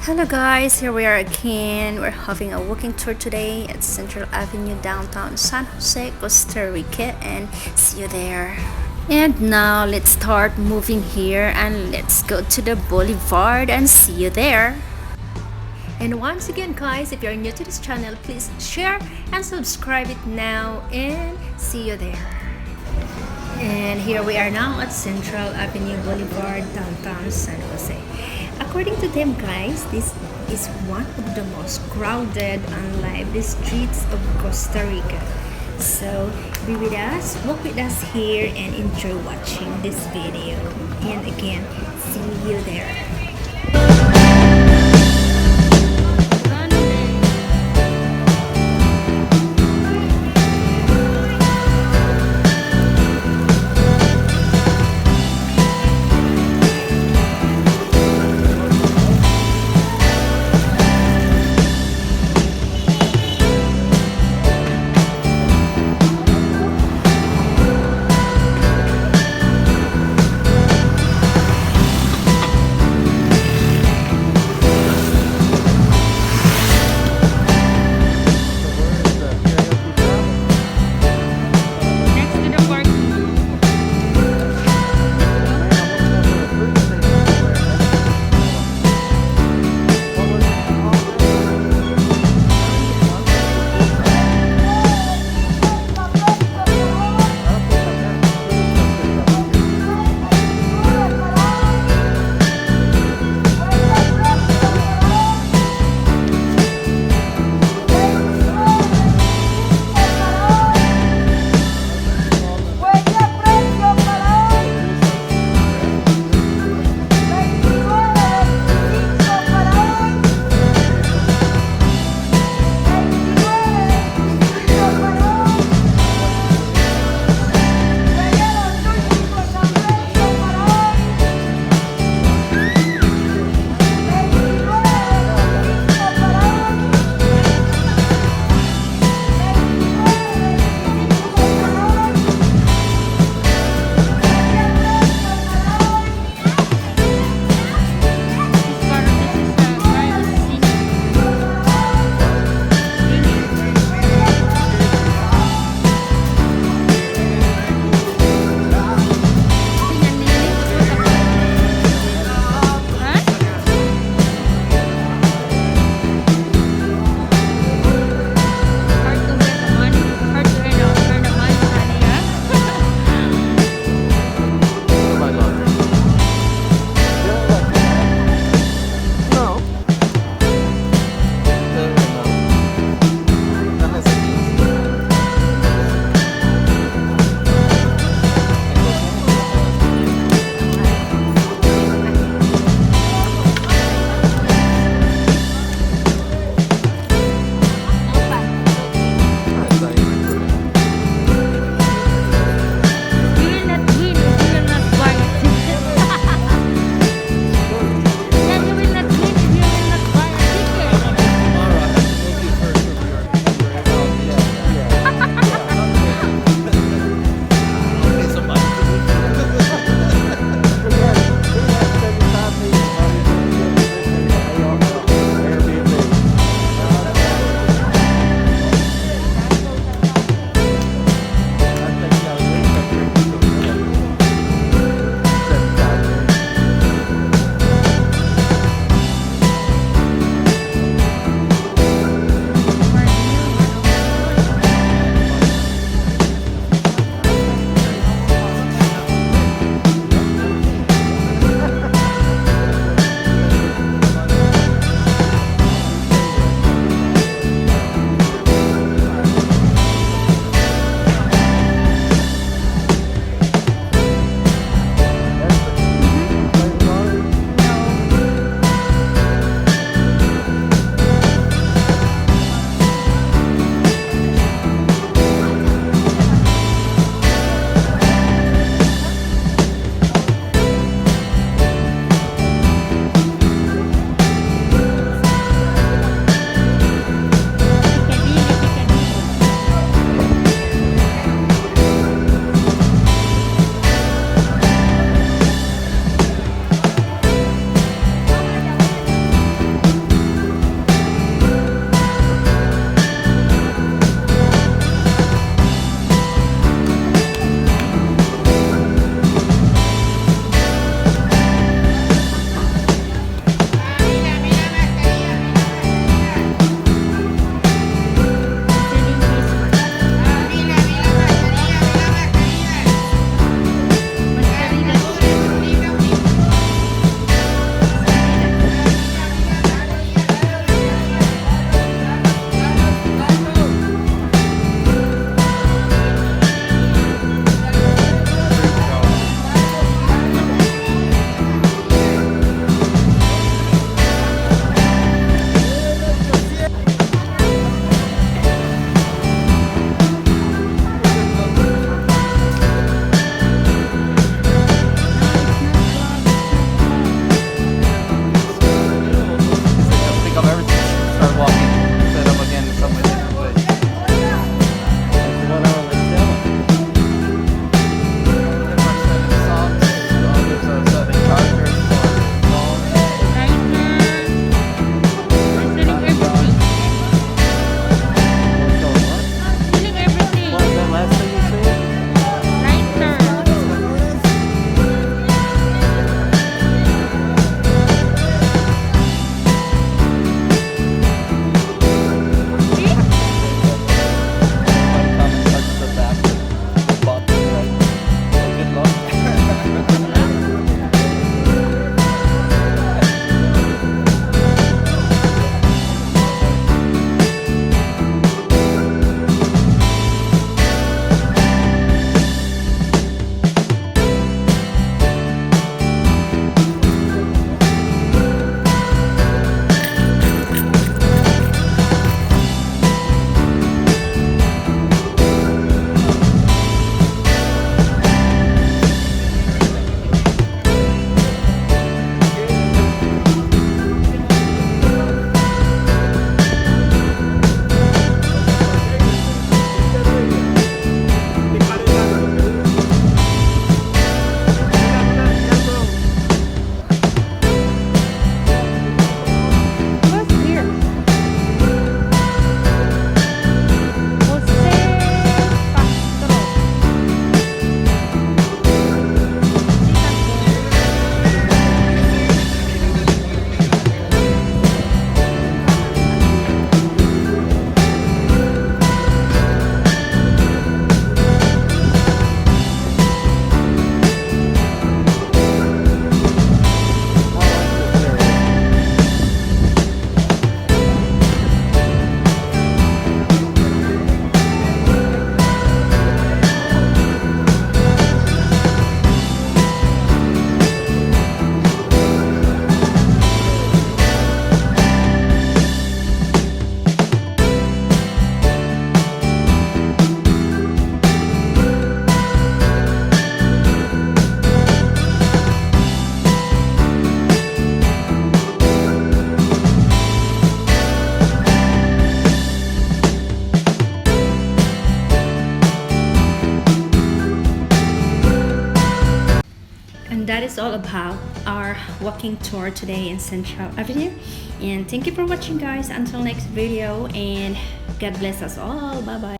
Hello guys, here we are again. We're having a walking tour today at Central Avenue downtown San Jose, Costa Rica, and see you there. And now let's start moving here and let's go to the Boulevard and see you there. And once again guys, if you're new to this channel, please share and subscribe it now and see you there. And here we are now at Central Avenue Boulevard, downtown San Jose. According to them guys, this is one of the most crowded and lively streets of Costa Rica. So be with us, walk with us here and enjoy watching this video. And again, see you there. that is all about our walking tour today in Central Avenue. And thank you for watching, guys. Until next video, and God bless us all. Bye bye.